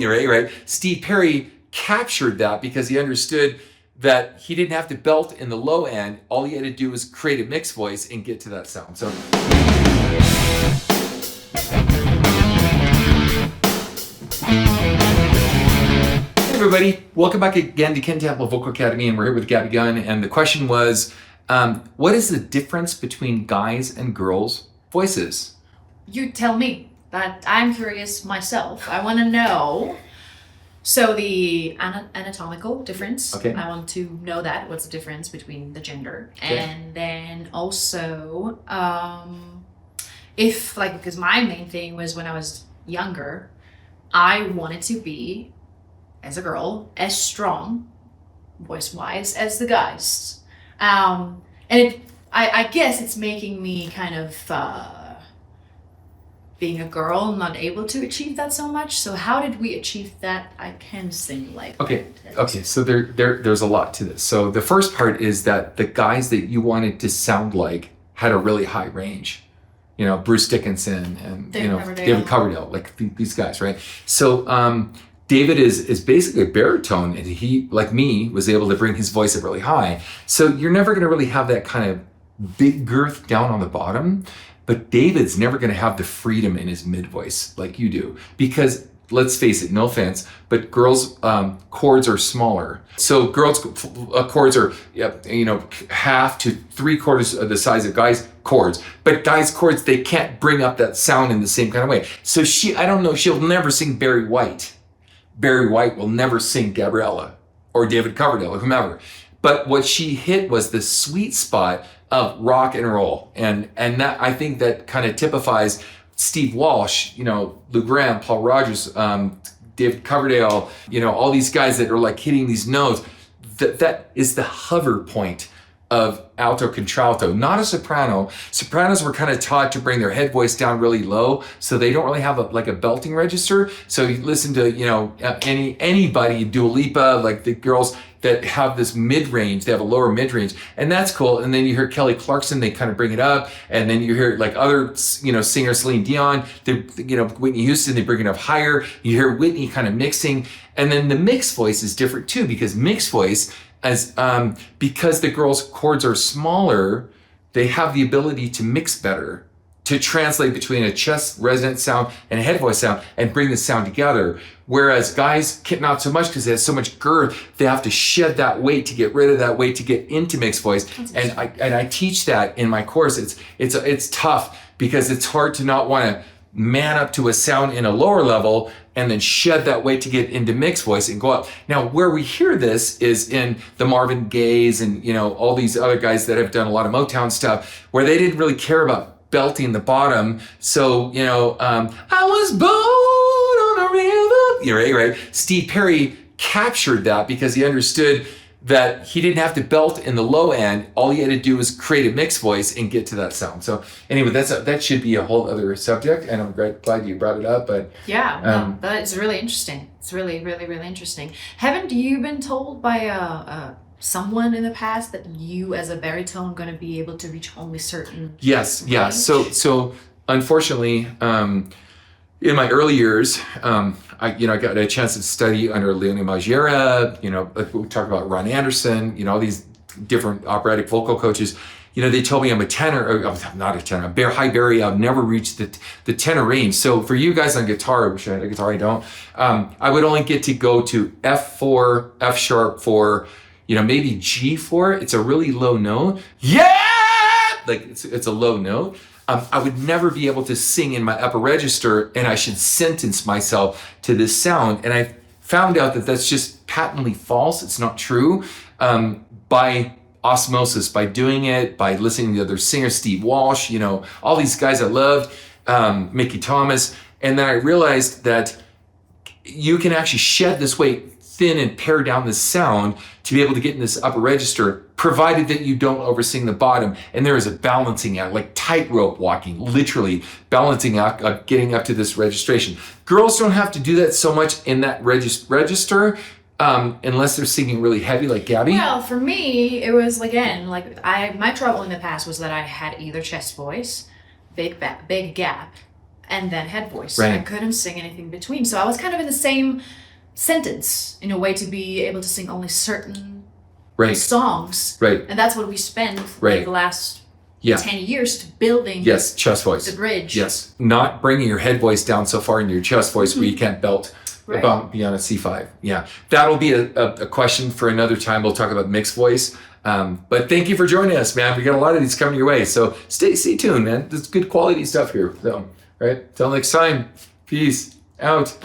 right? Steve Perry captured that because he understood that he didn't have to belt in the low end. All he had to do was create a mixed voice and get to that sound. So. Hey everybody, welcome back again to Ken Tamplin Vocal Academy, and we're here with Gabbi Gunn. And the question was, what is the difference between guys and girls' voices? You tell me, but I'm curious myself. I want to know. So the anatomical difference. Okay. I want to know that. What's the difference between the gender? Okay. And then also, because my main thing was when I was younger, I wanted to be, as a girl, as strong, voice-wise, as the guys. I guess it's making me kind of, being a girl, not able to achieve that so much. So how did we achieve that? I can sing like Okay. So there's a lot to this. So the first part is that the guys that you wanted to sound like had a really high range. You know, Bruce Dickinson and David Coverdale, like these guys, right? So David is basically a baritone, and he, like me, was able to bring his voice up really high. So you're never going to really have that kind of big girth down on the bottom. But David's never going to have the freedom in his mid voice like you do, because let's face it, no offense, but girls' chords are smaller. So girls' chords are, half to 3/4 of the size of guys' chords. But guys' chords, they can't bring up that sound in the same kind of way. So she'll never sing Barry White. Barry White will never sing Gabriela or David Coverdale or whomever. But what she hit was the sweet spot of rock and roll. And that, I think that kind of typifies Steve Walsh, Lou Gramm, Paul Rogers, David Coverdale, all these guys that are like hitting these notes. That is the hover point of alto contralto, not a soprano. Sopranos were kind of taught to bring their head voice down really low, so they don't really have a belting register. So you listen to anybody, Dua Lipa, like the girls that have this mid-range, they have a lower mid-range, and that's cool. And then you hear Kelly Clarkson, they kind of bring it up, and then you hear like other singers, Celine Dion, Whitney Houston, they bring it up higher. You hear Whitney kind of mixing, and then the mixed voice is different too, because mixed voice, because the girls' chords are smaller, they have the ability to mix better, to translate between a chest resonant sound and a head voice sound and bring the sound together. Whereas guys, not so much, because they have so much girth, they have to shed that weight to get rid of that weight to get into mixed voice. And I teach that in my course. It's tough because it's hard to not want to man up to a sound in a lower level and then shed that weight to get into mixed voice and go up. Now, where we hear this is in the Marvin Gayes and all these other guys that have done a lot of Motown stuff, where they didn't really care about belting the bottom. So, I was born on a river. Right? Steve Perry captured that because he understood that he didn't have to belt in the low end. All he had to do was create a mixed voice and get to that sound. So anyway, that should be a whole other subject, and I'm glad you brought it up. But yeah, that is really interesting. It's really, really, really interesting. Haven't you been told by someone in the past that you, as a baritone, going to be able to reach only certain? Yes. So unfortunately, in my early years, I got a chance to study under Leonie Maggiera. We talk about Ron Anderson. All these different operatic vocal coaches. They told me I'm a tenor, or I'm not a tenor, high Barry. I've never reached the tenor range. So for you guys on guitar, I wish I had a guitar. I don't. I would only get to go to F4, F sharp 4. Maybe G4. It's a really low note. Yeah, like it's a low note. I would never be able to sing in my upper register, and I should sentence myself to this sound. And I found out that that's just patently false. It's not true. By osmosis, by doing it, by listening to other singers, Steve Walsh, all these guys I loved, Mickey Thomas. And then I realized that you can actually shed this weight thin and pare down this sound to be able to get in this upper register, provided that you don't oversing the bottom. And there is a balancing act, like tightrope walking, literally balancing out, getting up to this registration. Girls don't have to do that so much in that register, unless they're singing really heavy, like Gabbi. Well, for me, it was my trouble in the past was that I had either chest voice, big gap, and then head voice. Right. I couldn't sing anything between. So I was kind of in the same sentence in a way to be able to sing only certain songs. Right. And that's what we spent like the last 10 years to building chest voice. the bridge. Yes. Not bringing your head voice down so far into your chest voice where you can't belt beyond a C5. Yeah. That'll be a question for another time. We'll talk about mixed voice. But thank you for joining us, man. We got a lot of these coming your way. So stay tuned, man. There's good quality stuff here. So, all right. Till next time. Peace out.